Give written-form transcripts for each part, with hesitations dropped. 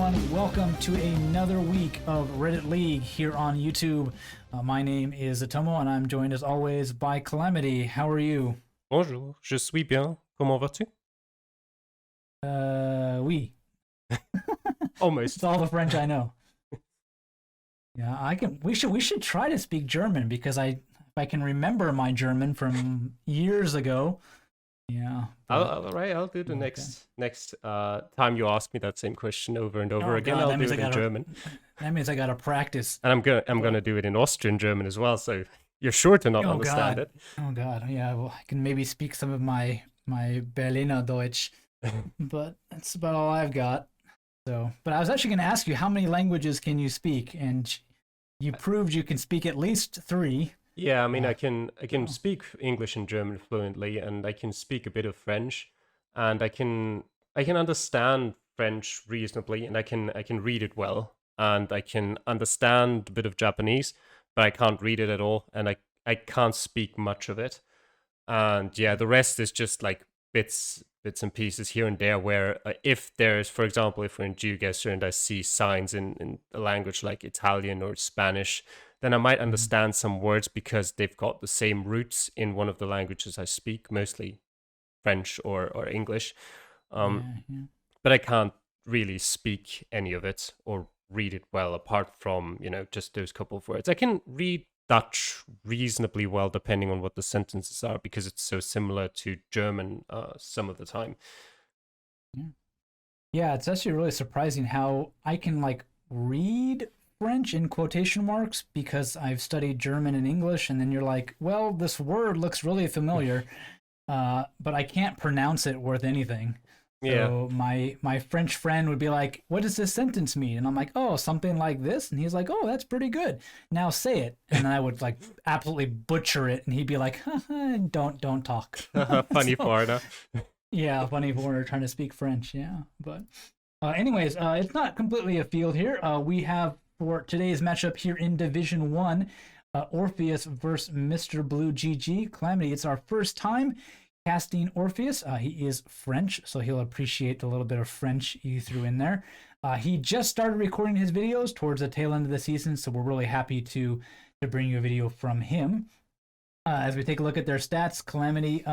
everyone. Welcome to another week of Reddit League here on YouTube. My name is Atomo, and I'm joined as always by Calamity. How are you? Bonjour, je suis bien. Comment vas-tu? Oui. Almost. It's all the French I know. Yeah, I can. We should try to speak German because if I can remember my German from years ago. Yeah. I'll do the next time you ask me that same question over and over again. I'll do it in German. That means I gotta practice. And I'm gonna do it in Austrian German as well, so you're sure to not understand it. Oh God, yeah. Well, I can maybe speak some of my Berliner Deutsch, but that's about all I've got. So, but I was actually going to ask you, how many languages can you speak? And you proved you can speak at least 3. Yeah, I mean, I can speak English and German fluently, and I can speak a bit of French, and I can understand French reasonably, and I can read it well, and I can understand a bit of Japanese, but I can't read it at all, and I can't speak much of it. And yeah, the rest is just like bits and pieces here and there, where if there's, for example, if we're in Geoguessr and I see signs in a language like Italian or Spanish, then I might understand some words because they've got the same roots in one of the languages I speak, mostly French or English. But I can't really speak any of it or read it well, apart from, just those couple of words. I can read Dutch reasonably well, depending on what the sentences are, because it's so similar to German some of the time. Yeah, it's actually really surprising how I can read French in quotation marks because I've studied German and English, and then you're like, well, this word looks really familiar, but I can't pronounce it worth anything. So my French friend would be like, what does this sentence mean? And I'm like, oh, something like this. And he's like, oh, that's pretty good. Now say it. And I would absolutely butcher it. And he'd be like, don't talk. Funny foreigner. Yeah, funny foreigner trying to speak French. Yeah. But anyways, it's not completely a field here. We have for today's matchup here in Division 1, Orpheuus versus Mr. Blue GG. Calamity, it's our first time casting Orpheuus. He is French, so he'll appreciate the little bit of French you threw in there. He just started recording his videos towards the tail end of the season, so we're really happy to bring you a video from him. As we take a look at their stats, Calamity,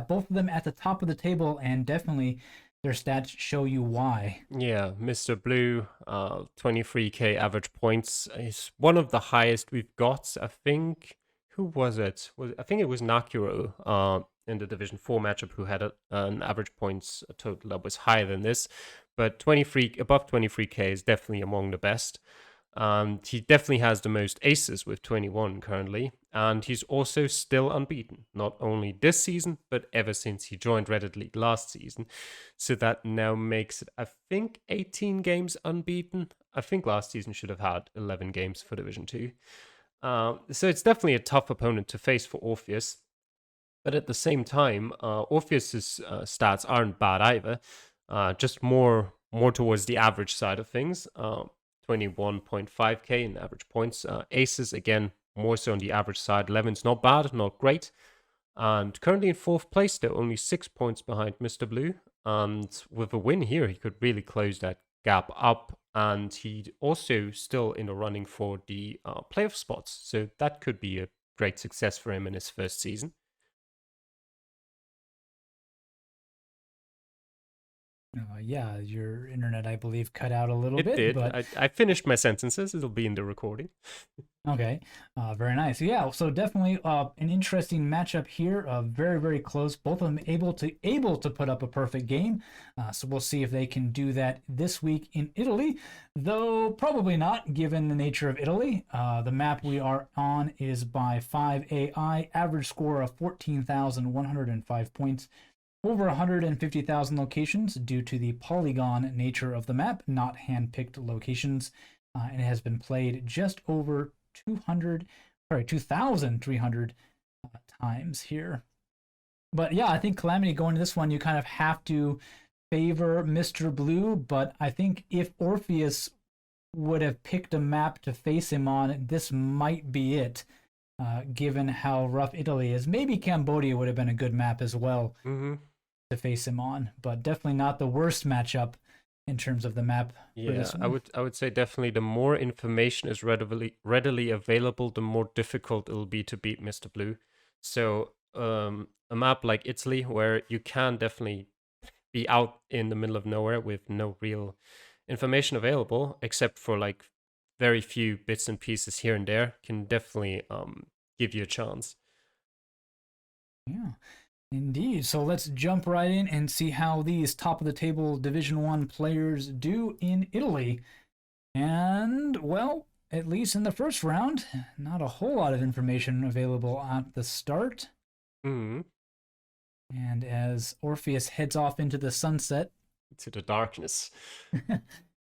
both of them at the top of the table, and definitely their stats show you why. Yeah, Mr. Blue, 23k average points is one of the highest we've got. I think, who was it? I think it was Nakuro in the Division 4 matchup who had an average points total that was higher than this. But above 23k is definitely among the best. He definitely has the most aces with 21 currently, and he's also still unbeaten, not only this season, but ever since he joined Reddit League last season. So that now makes it, I think, 18 games unbeaten. I think last season should have had 11 games for Division 2. So it's definitely a tough opponent to face for Orpheuus. But at the same time, Orpheuus's stats aren't bad either, just more towards the average side of things. 21.5k in average points. Aces, again, more so on the average side. 11's not bad, not great. And currently in 4th place, though, only 6 points behind Mr. Blue. And with a win here, he could really close that gap up. And he's also still in the running for the playoff spots. So that could be a great success for him in his first season. Yeah, your internet, I believe, cut out a little bit. It did. But I finished my sentences. It'll be in the recording. Okay, very nice. Yeah, so definitely an interesting matchup here. Very, very close. Both of them able to put up a perfect game. So we'll see if they can do that this week in Italy, though probably not, given the nature of Italy. The map we are on is by 5AI, average score of 14,105 points. Over 150,000 locations due to the polygon nature of the map, not hand-picked locations, and it has been played just over 2,300 times here. But yeah, I think Calamity, going to this one, you kind of have to favor Mr. Blue, but I think if Orpheuus would have picked a map to face him on, this might be it. Given how rough Italy is. Maybe Cambodia would have been a good map as well to face him on, but definitely not the worst matchup in terms of the map for Yeah, this I one. would say definitely the more information is readily available, the more difficult it'll be to beat Mr. Blue. So a map like Italy, where you can definitely be out in the middle of nowhere with no real information available, except for like very few bits and pieces here and there, can definitely give you a chance. Yeah. Indeed. So let's jump right in and see how these top of the table Division 1 players do in Italy. And well, at least in the first round, not a whole lot of information available at the start. Mm, And as Orpheus heads off into the sunset, to the darkness.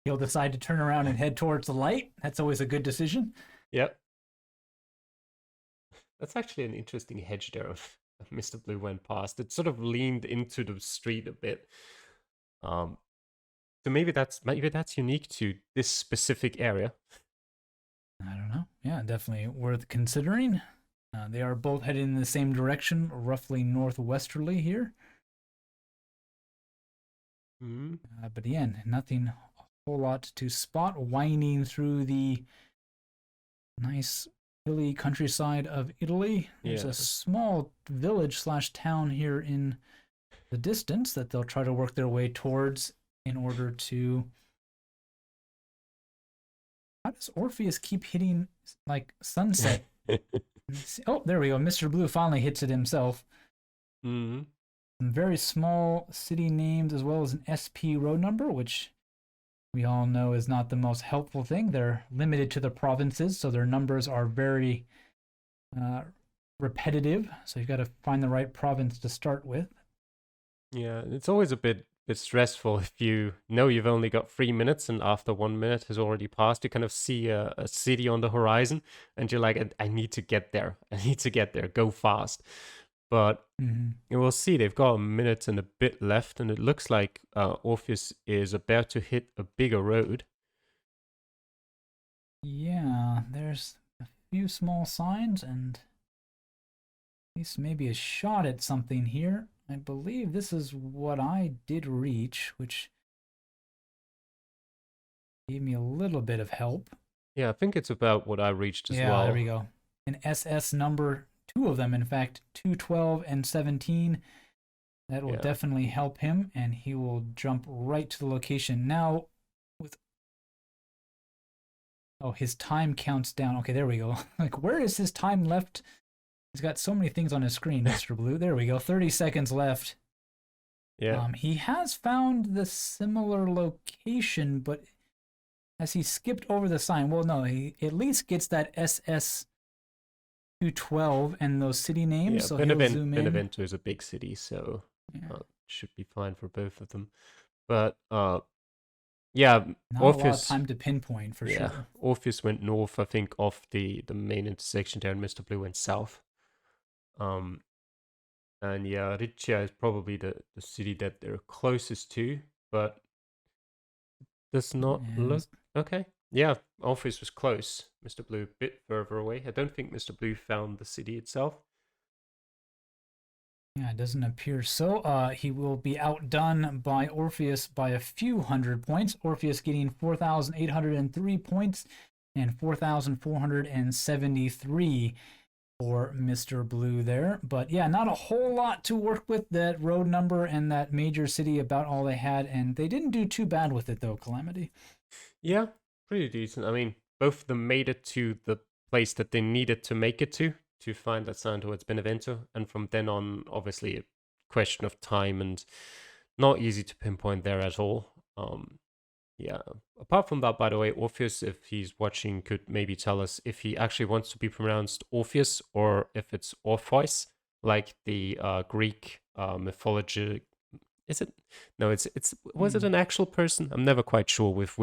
he'll decide to turn around and head towards the light. That's always a good decision. Yep. That's actually an interesting hedge there of Mr. Blue went past. It sort of leaned into the street a bit. Um, so maybe that's unique to this specific area. I don't know. Yeah, definitely worth considering. They are both headed in the same direction, roughly northwesterly here. Mm. But again, nothing a whole lot to spot. Winding through the nice hilly countryside of Italy. There's Yeah. a small village slash town here in the distance that they'll try to work their way towards in order to. How does Orpheus keep hitting like sunset? Oh, there we go. Mr. Blue finally hits it himself. Mm. Some very small city names as well as an SP road number, which we all know is not the most helpful thing. They're limited to the provinces, so their numbers are very repetitive. So you've got to find the right province to start with. Yeah, it's always a bit stressful if you know you've only got 3 minutes and after 1 minute has already passed, you kind of see a city on the horizon and you're like, I need to get there. I need to get there. Go fast. But we'll see. They've got a minute and a bit left, and it looks like Orpheus is about to hit a bigger road. Yeah, there's a few small signs and at least maybe a shot at something here. I believe this is what I did reach, which gave me a little bit of help. Yeah, I think it's about what I reached as well. Yeah, there we go. An SS number, two of them, in fact, 212 and 17. That will definitely help him, and he will jump right to the location. Now, with... Oh, his time counts down. Okay, there we go. Like, where is his time left? He's got so many things on his screen, Mr. Blue. There we go. 30 seconds left. Yeah. He has found the similar location, but as he skipped over the sign, well, no, he at least gets that SS 212 and those city names. Yeah, so he'll zoom in. Benevento is a big city, so should be fine for both of them. But yeah, not Orpheus, a lot of time to pinpoint for sure. Orpheus went north, I think, off the main intersection there, and Mr. Blue went south. And yeah, Riccia is probably the city that they're closest to, but does not look okay. Yeah, Orpheus was close. Mr. Blue a bit further away. I don't think Mr. Blue found the city itself. Yeah, it doesn't appear so. He will be outdone by Orpheus by a few hundred points. Orpheus getting 4,803 points and 4,473 for Mr. Blue there. But yeah, not a whole lot to work with. That road number and that major city, about all they had, and they didn't do too bad with it though, Calamity. Yeah, pretty decent. I mean, both of them made it to the place that they needed to make it to find that sign towards Benevento, and from then on, obviously, a question of time and not easy to pinpoint there at all. Yeah, apart from that, by the way, Orpheus, if he's watching, could maybe tell us if he actually wants to be pronounced Orpheus or if it's Orpheus, like the Greek mythology. Is it? No, it's. Was it an actual person? I'm never quite sure with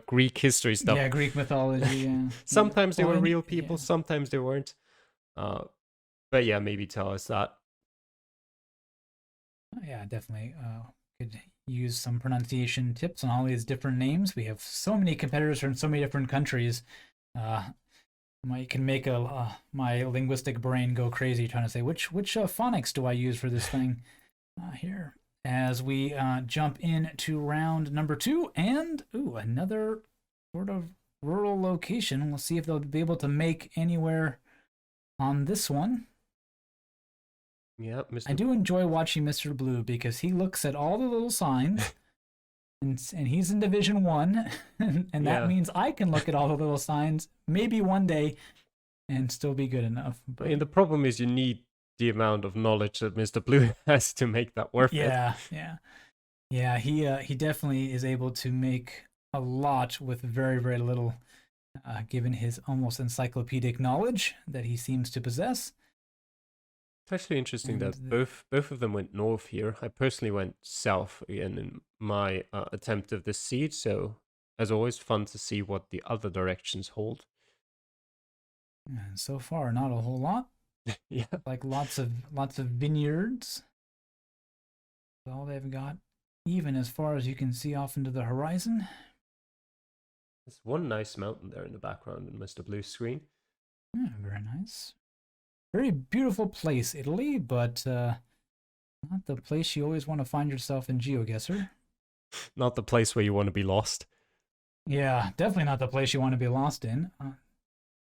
Greek history stuff. Yeah, Greek mythology. Yeah. Sometimes they were real people, sometimes they weren't. But yeah, maybe tell us that. Yeah, definitely. Could use some pronunciation tips on all these different names. We have so many competitors from so many different countries. It can make my linguistic brain go crazy trying to say which phonics do I use for this thing here. as we jump into round number 2, and another sort of rural location. We'll see if they'll be able to make anywhere on this one. Yeah, I do enjoy watching Mr. Blue because he looks at all the little signs, and he's in Division 1, and that means I can look at all the little signs maybe one day and still be good enough. But I mean, the problem is you need the amount of knowledge that Mr. Blue has to make that worth it. Yeah. He definitely is able to make a lot with very, very little, given his almost encyclopedic knowledge that he seems to possess. It's actually interesting that both of them went north here. I personally went south again in my attempt of this seed, so as always, fun to see what the other directions hold. And so far, not a whole lot. Yeah, like lots of vineyards. That's all they've got, even as far as you can see off into the horizon. there's one nice mountain there in the background in Mr. Blue's screen. Yeah, very nice. Very beautiful place, Italy, but not the place you always want to find yourself in Geoguessr. Not the place where you want to be lost. Yeah, definitely not the place you want to be lost in.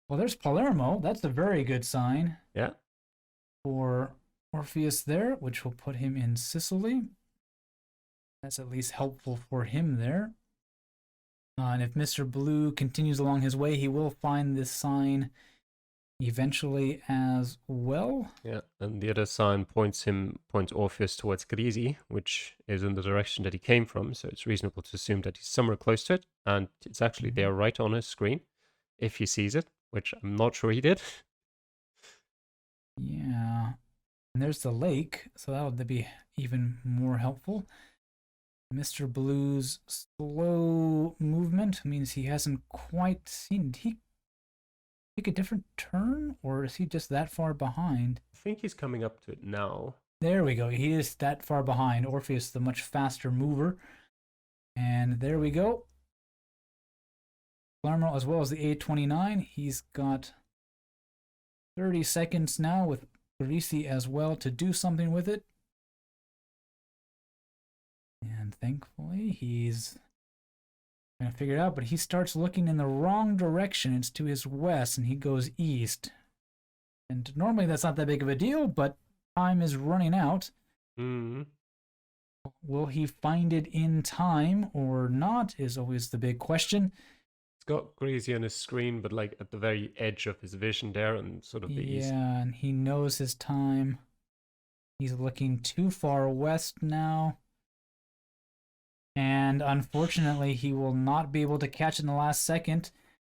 Well, there's Palermo. That's a very good sign. Yeah. For Orpheuus there, which will put him in Sicily. That's at least helpful for him there. And if Mr. Blue continues along his way, he will find this sign eventually as well. Yeah, and the other sign points Orpheus towards Grisi, which is in the direction that he came from, so it's reasonable to assume that he's somewhere close to it, and it's actually there right on his screen, if he sees it, which I'm not sure he did. Yeah, and there's the lake, so that would be even more helpful. Mr. Blue's slow movement means he hasn't quite seen. Did he take a different turn, or is he just that far behind? I think he's coming up to it now. There we go. He is that far behind. Orpheus, the much faster mover. And there we go. Palermo, as well as the A29. He's got 30 seconds now with Grisi as well to do something with it. And thankfully, he's going to figure it out, but he starts looking in the wrong direction. It's to his west, and he goes east. And normally that's not that big of a deal, but time is running out. Will he find it in time or not is always the big question. It's got Grisi on his screen, but like at the very edge of his vision there, and sort of the east. Yeah, and he knows his time. He's looking too far west now. And unfortunately, he will not be able to catch in the last second.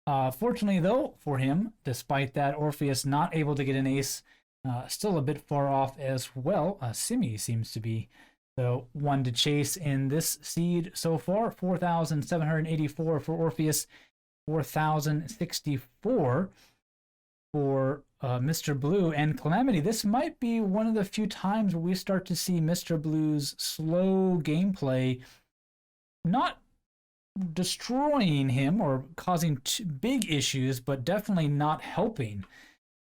Fortunately, though, for him, despite that, Orpheus not able to get an ace, still a bit far off as well. Simi seems to be the one to chase in this seed so far. 4,784 for Orpheus, 4,064 for Mr. Blue. And Calamity, this might be one of the few times where we start to see Mr. Blue's slow gameplay not destroying him or causing big issues, but definitely not helping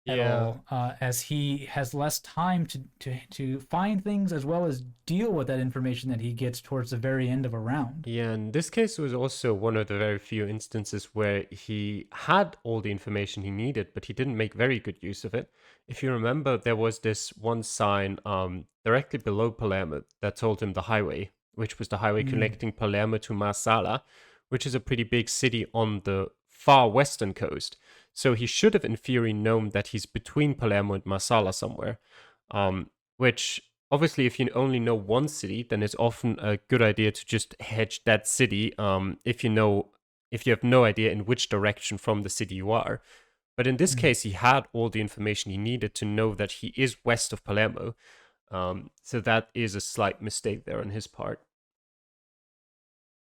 at all, as he has less time to find things as well as deal with that information that he gets towards the very end of a round. Yeah, in this case, it was also one of the very few instances where he had all the information he needed, but he didn't make very good use of it. If you remember, there was this one sign directly below Palermo that told him the highway, which was the highway connecting Palermo to Marsala, which is a pretty big city on the far western coast. So he should have, in theory, known that he's between Palermo and Marsala somewhere, which obviously, if you only know one city, then it's often a good idea to just hedge that city if you have no idea in which direction from the city you are. But in this case, he had all the information he needed to know that he is west of Palermo. So that is a slight mistake there on his part.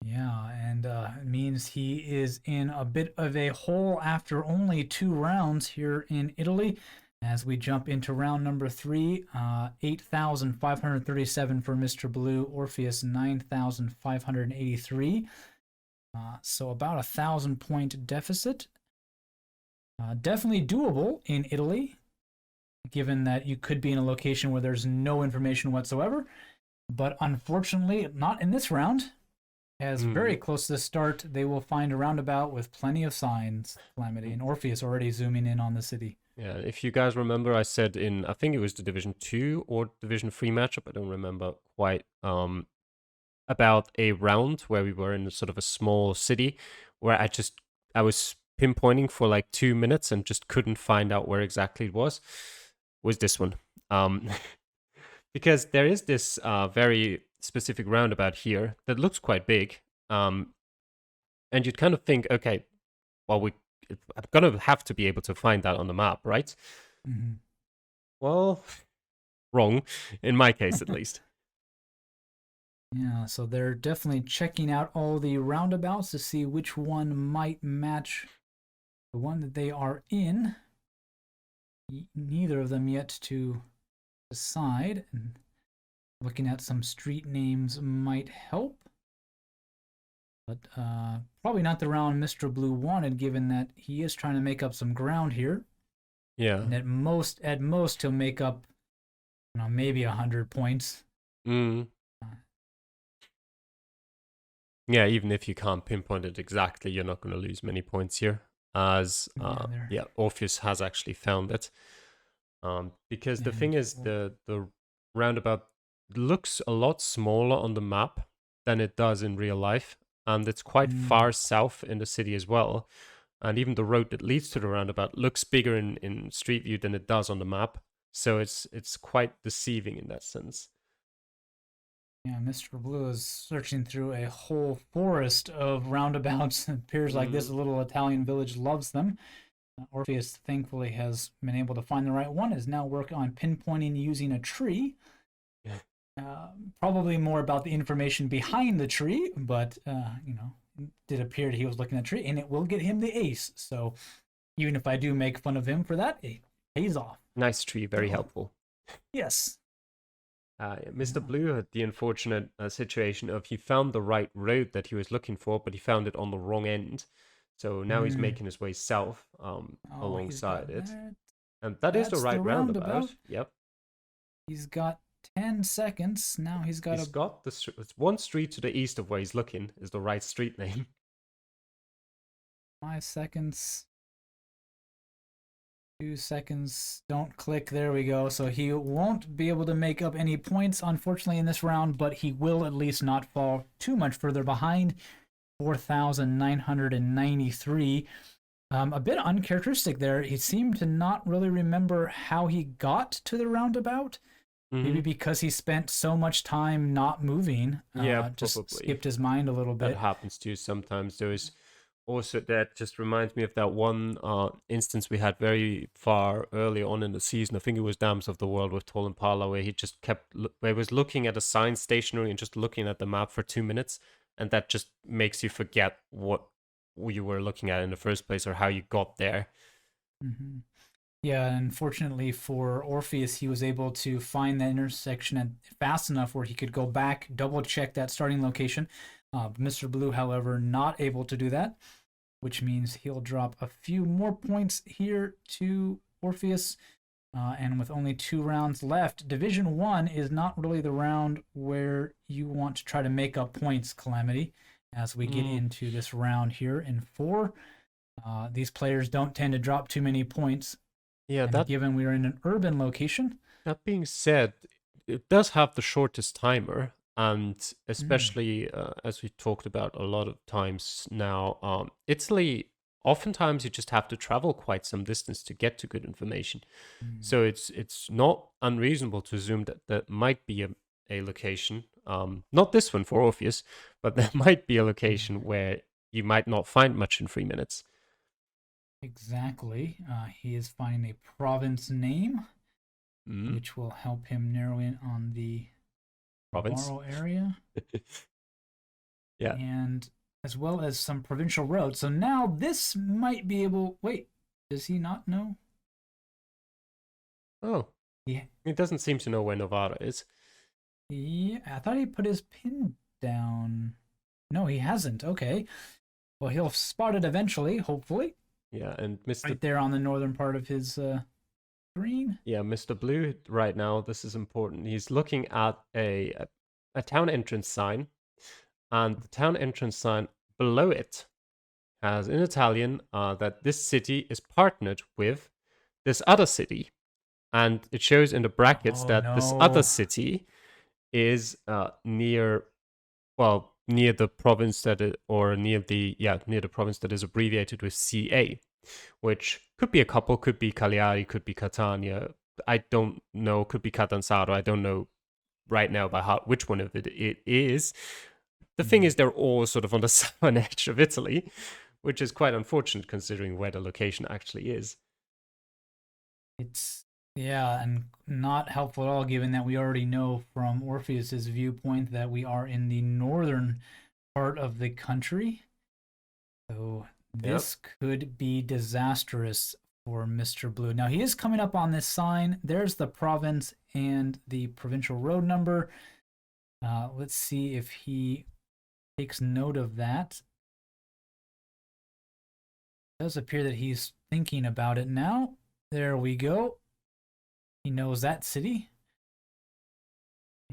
Yeah, and it means he is in a bit of a hole after only 2 rounds here in Italy. As we jump into round number 3, 8,537 for Mr. Blue, Orpheus 9,583. So about 1,000-point deficit. Definitely doable in Italy, given that you could be in a location where there's no information whatsoever. but unfortunately, not in this round. As very close to the start, they will find a roundabout with plenty of signs, Calamity, and Orpheus already zooming in on the city. Yeah, if you guys remember, I said in, I think it was the Division 2 or Division 3 matchup, I don't remember quite, about a round where we were in sort of a small city where I was pinpointing for like 2 minutes and just couldn't find out where exactly it was this one. Because there is this very specific roundabout here that looks quite big. And you'd kind of think, okay, well, I'm going to have to be able to find that on the map, right? Mm-hmm. Well, wrong, in my case at least. Yeah, so they're definitely checking out all the roundabouts to see which one might match the one that they are in. Neither of them yet to decide. And looking at some street names might help. But probably not the round Mr. Blue wanted, given that he is trying to make up some ground here. Yeah. And at most, he'll make up, maybe 100 points. Yeah, even if you can't pinpoint it exactly, you're not going to lose many points here. As Orpheus has actually found it. Because the thing is, the roundabout looks a lot smaller on the map than it does in real life, and it's quite far south in the city as well. And even the road that leads to the roundabout looks bigger in Street View than it does on the map. So it's quite deceiving in that sense. Yeah, Mr. Blue is searching through a whole forest of roundabouts. It appears like this little Italian village loves them. Orpheus, thankfully, has been able to find the right one, is now working on pinpointing using a tree. Probably more about the information behind the tree, but, it did appear he was looking at the tree, and it will get him the ace. So even if I do make fun of him for that, it pays off. Nice tree, very helpful. Yes. Mr. Blue had the unfortunate situation of he found the right road that he was looking for, but he found it on the wrong end. So now he's making his way south alongside it. And that's the right roundabout. Yep. He's got 10 seconds. Now he's got it's one street to the east of where he's looking is the right street name. 5 seconds. 2 seconds. Don't click. There we go. So he won't be able to make up any points, unfortunately, in this round, but he will at least not fall too much further behind. 4,993. A bit uncharacteristic there. He seemed to not really remember how he got to the roundabout. Maybe because he spent so much time not moving. Just probably skipped his mind a little bit. That happens to you sometimes. There is also, that just reminds me of that one instance we had very far early on in the season. I think it was Dams of the World with Tol Impala, where he just where he was looking at a sign stationary and just looking at the map for 2 minutes, and that just makes you forget what you were looking at in the first place or how you got there. Yeah, unfortunately for Orpheus, he was able to find that intersection fast enough where he could go back, double check that starting location. Mr. Blue, however, not able to do that, which means he'll drop a few more points here to Orpheus. And with only 2 rounds left, Division 1 is not really the round where you want to try to make up points, Calamity, as we get into this round here in 4. These players don't tend to drop too many points. Yeah, given we're in an urban location. That being said, it does have the shortest timer. And especially, as we talked about a lot of times now, Italy, oftentimes you just have to travel quite some distance to get to good information. So it's not unreasonable to assume that might be a location, not this one for Orpheus, but there might be a location where you might not find much in 3 minutes. Exactly. He is finding a province name, which will help him narrow in on the province area. Yeah, and as well as some provincial roads. So now this might be able. Wait, does he not know? Oh, yeah. He doesn't seem to know where Novara is. Yeah, I thought he put his pin down. No, he hasn't. Okay. Well, he'll spot it eventually, hopefully. Yeah, and Mr. Right there on the northern part of his screen. Yeah, Mr. Blue right now, this is important. He's looking at a a town entrance sign, and the town entrance sign below it has in Italian that this city is partnered with this other city, and it shows in the brackets Oh that this other no. city is near, well, near the province or near the province that is abbreviated with CA, which could be a couple, could be Cagliari, could be Catania. I don't know, could be Catanzaro. I don't know right now by heart which one of it is. The thing is, they're all sort of on the southern edge of Italy, which is quite unfortunate considering where the location actually is. It's yeah, and not helpful at all given that we already know from Orpheus's viewpoint that we are in the northern part of the country. So this could be disastrous for Mr. Blue. Now he is coming up on this sign. There's the province and the provincial road number. Let's see if he takes note of that. It does appear that he's thinking about it now. There we go. He knows that city.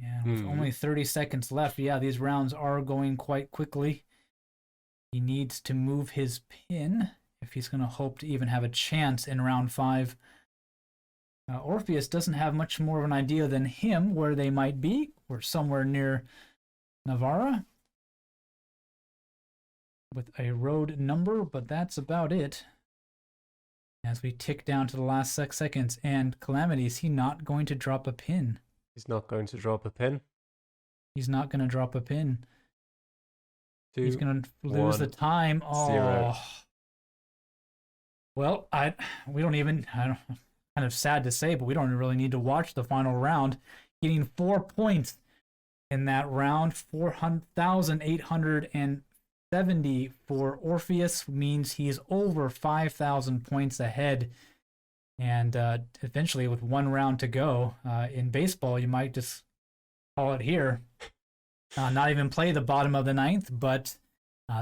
And with only 30 seconds left, yeah, these rounds are going quite quickly. He needs to move his pin if he's going to hope to even have a chance in round 5. Orpheus doesn't have much more of an idea than him where they might be. We're somewhere near Navarra with a road number, but that's about it. As we tick down to the last 6 seconds, and Calamity, is he not going to drop a pin? He's not going to drop a pin. He's not going to drop a pin. 2, He's going to lose the time. Oh. 0. Well, we don't even, kind of sad to say, but we don't really need to watch the final round. Getting 4 points in that round, 400,870 for Orpheus means he's over 5,000 points ahead. And eventually, with 1 round to go, in baseball, you might just call it here. Not even play the bottom of the 9th, but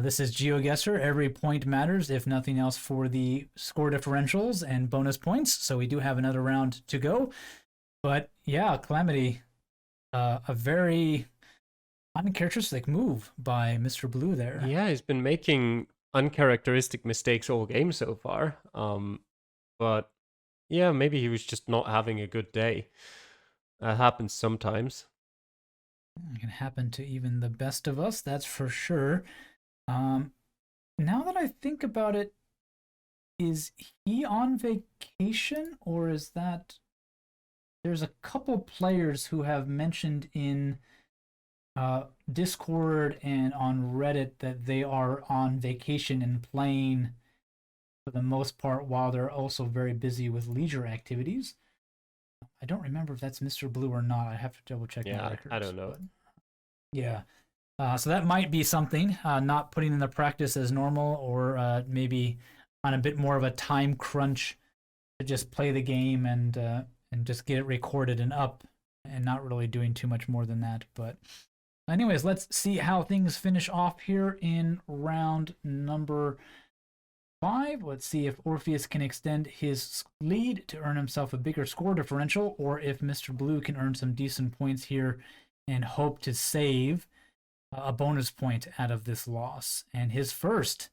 this is Geoguessr. Every point matters, if nothing else, for the score differentials and bonus points. So we do have another round to go. But yeah, Calamity, a very uncharacteristic move by Mr. Blue there. Yeah, he's been making uncharacteristic mistakes all game so far. But yeah, maybe he was just not having a good day. That happens sometimes. It can happen to even the best of us, that's for sure. Now that I think about it, is he on vacation, or is that... There's a couple players who have mentioned in Discord and on Reddit that they are on vacation and playing for the most part while they're also very busy with leisure activities. I don't remember if that's Mr. Blue or not. I have to double check my records. I don't know. But yeah. So that might be something, not putting in the practice as normal, or maybe on a bit more of a time crunch to just play the game and just get it recorded and up, and not really doing too much more than that. But anyways, let's see how things finish off here in round number 5. Let's see if Orpheus can extend his lead to earn himself a bigger score differential, or if Mr. Blue can earn some decent points here and hope to save a bonus point out of this loss. And his first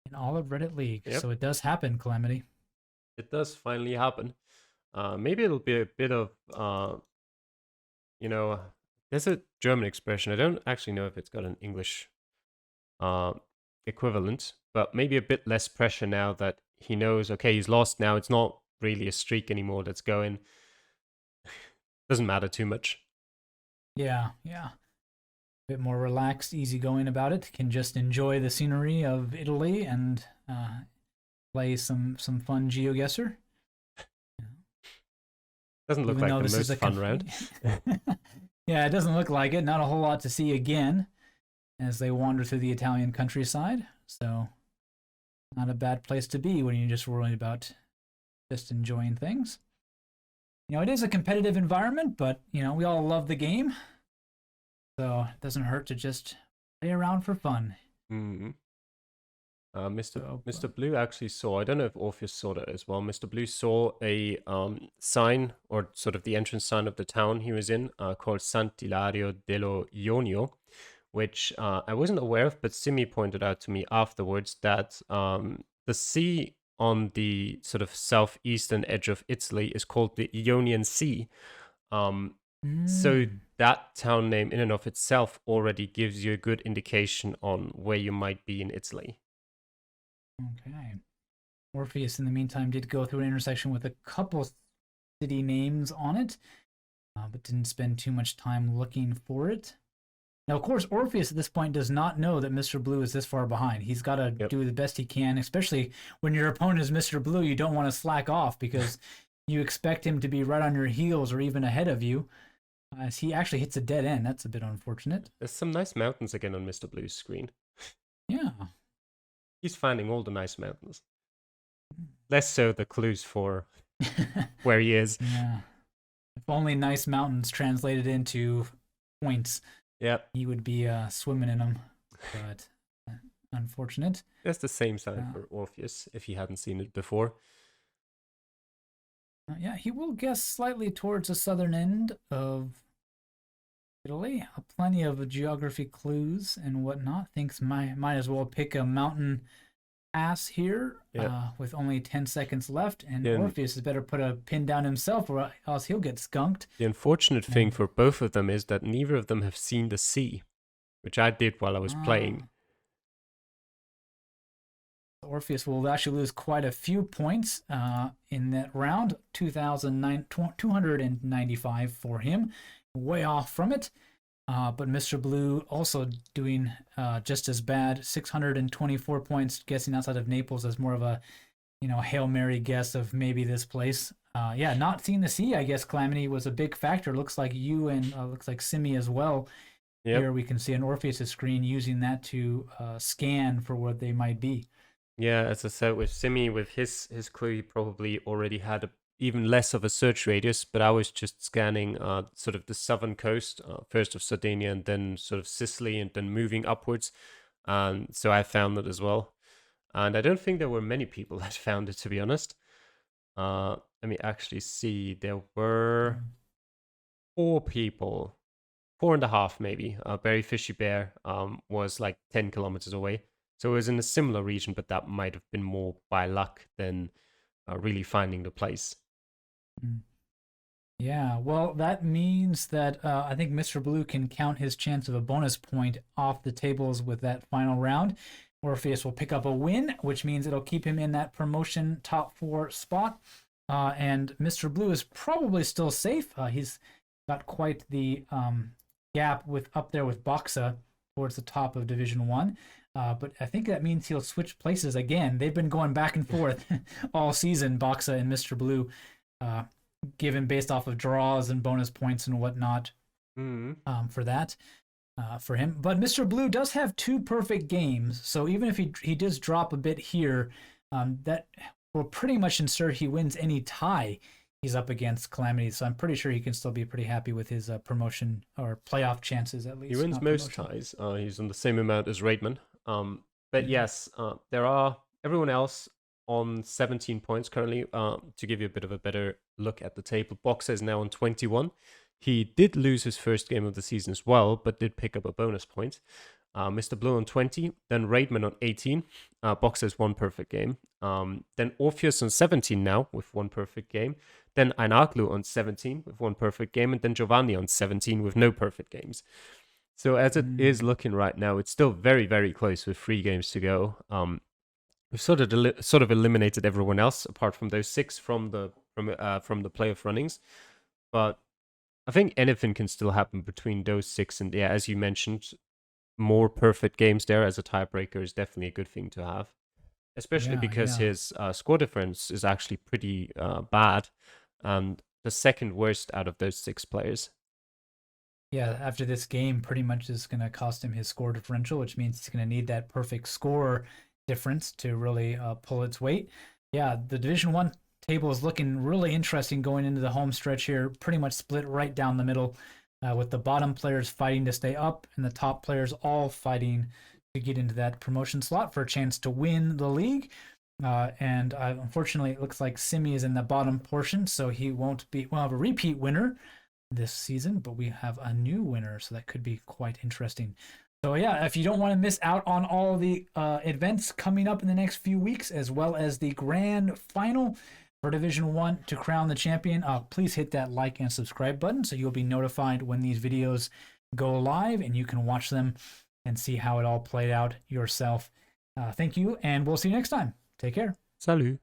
in all of Reddit League. Yep. So it does happen, Calamity. It does finally happen. Maybe it'll be a bit of, there's a German expression. I don't actually know if it's got an English equivalent, but maybe a bit less pressure now that he knows, okay, he's lost now. It's not really a streak anymore that's going. Doesn't matter too much. Yeah. A bit more relaxed, easygoing about it. Can just enjoy the scenery of Italy and play some fun Geoguessr. Doesn't look like the most fun round. Yeah, it doesn't look like it. Not a whole lot to see again as they wander through the Italian countryside. So not a bad place to be when you're just worried about just enjoying things. It is a competitive environment, but, we all love the game. So it doesn't hurt to just play around for fun. Mm-hmm. Mr. Blue actually saw, I don't know if Orpheus saw that as well. Mr. Blue saw a sign, or sort of the entrance sign of the town he was in, called Sant'Ilario dello Ionio, which I wasn't aware of, but Simi pointed out to me afterwards that the sea on the sort of southeastern edge of Italy is called the Ionian Sea. So that town name in and of itself already gives you a good indication on where you might be in Italy. Okay. Orpheus, in the meantime, did go through an intersection with a couple city names on it, but didn't spend too much time looking for it. Now, of course, Orpheus at this point does not know that Mr. Blue is this far behind. He's got to do the best he can, especially when your opponent is Mr. Blue. You don't want to slack off because you expect him to be right on your heels or even ahead of you. As he actually hits a dead end. That's a bit unfortunate. There's some nice mountains again on Mr. Blue's screen. Yeah. He's finding all the nice mountains. Less so the clues for where he is. Yeah. If only nice mountains translated into points. Yep. He would be swimming in them. But unfortunate. That's the same sign for Orpheus, if he hadn't seen it before. Yeah, he will guess slightly towards the southern end of Italy. Plenty of geography clues and whatnot. Thinks might as well pick a mountain pass here with only 10 seconds left. And Orpheus has better put a pin down himself or else he'll get skunked. The unfortunate thing for both of them is that neither of them have seen the sea, which I did while I was playing. Orpheus will actually lose quite a few points in that round. 295 for him. Way off from it. But Mr. Blue also doing just as bad. 624 points, guessing outside of Naples as more of a, Hail Mary guess of maybe this place. Not seeing the sea, I guess, Calamity was a big factor. Looks like you and looks like Simi as well. Yep. Here we can see an Orpheus' screen using that to scan for what they might be. Yeah, as I said, with Simi, with his clue, he probably already had even less of a search radius, but I was just scanning sort of the southern coast, first of Sardinia and then sort of Sicily and then moving upwards. So I found it as well. And I don't think there were many people that found it, to be honest. Let me actually see. There were 4 people, 4.5 maybe. Berry Fishy Bear was like 10 kilometers away. So it was in a similar region, but that might have been more by luck than really finding the place. Yeah, well, that means that I think Mr. Blue can count his chance of a bonus point off the tables with that final round. Orpheus will pick up a win, which means it'll keep him in that promotion top 4 spot. And Mr. Blue is probably still safe. He's got quite the gap up there with Boxa towards the top of Division 1. But I think that means he'll switch places again. They've been going back and forth all season, Boxa and Mr. Blue, given based off of draws and bonus points and whatnot for that, for him. But Mr. Blue does have 2 perfect games, so even if he does drop a bit here, that will pretty much ensure he wins any tie he's up against Calamity. So I'm pretty sure he can still be pretty happy with his promotion or playoff chances at least. He wins most ties. He's on the same amount as Raidman. But yes, there are everyone else on 17 points currently. To give you a bit of a better look at the table, Boxer is now on 21. He did lose his first game of the season as well, but did pick up a bonus point. Mr. Blue on 20, then Raidman on 18. Boxer's 1 perfect game. Then Orpheus on 17 now with 1 perfect game. Then Ainaglu on 17 with 1 perfect game, and then Giovanni on 17 with no perfect games. So as it is looking right now, it's still very, very close with 3 games to go. We've sort of eliminated everyone else apart from those 6 from the playoff runnings, but I think anything can still happen between those 6. And yeah, as you mentioned, more perfect games there as a tiebreaker is definitely a good thing to have, especially because his score difference is actually pretty bad, and the second worst out of those 6 players. Yeah, after this game, pretty much is going to cost him his score differential, which means he's going to need that perfect score difference to really pull its weight. Yeah, the Division 1 table is looking really interesting going into the home stretch here, pretty much split right down the middle, with the bottom players fighting to stay up and the top players all fighting to get into that promotion slot for a chance to win the league. And unfortunately, it looks like Simi is in the bottom portion, so he won't be. We'll have a repeat winner this season, but we have a new winner, so that could be quite interesting. So yeah, if you don't want to miss out on all the events coming up in the next few weeks, as well as the grand final for Division 1 to crown the champion, please hit that like and subscribe button so you'll be notified when these videos go live and you can watch them and see how it all played out yourself. Thank you, and we'll see you next time. Take care. Salut.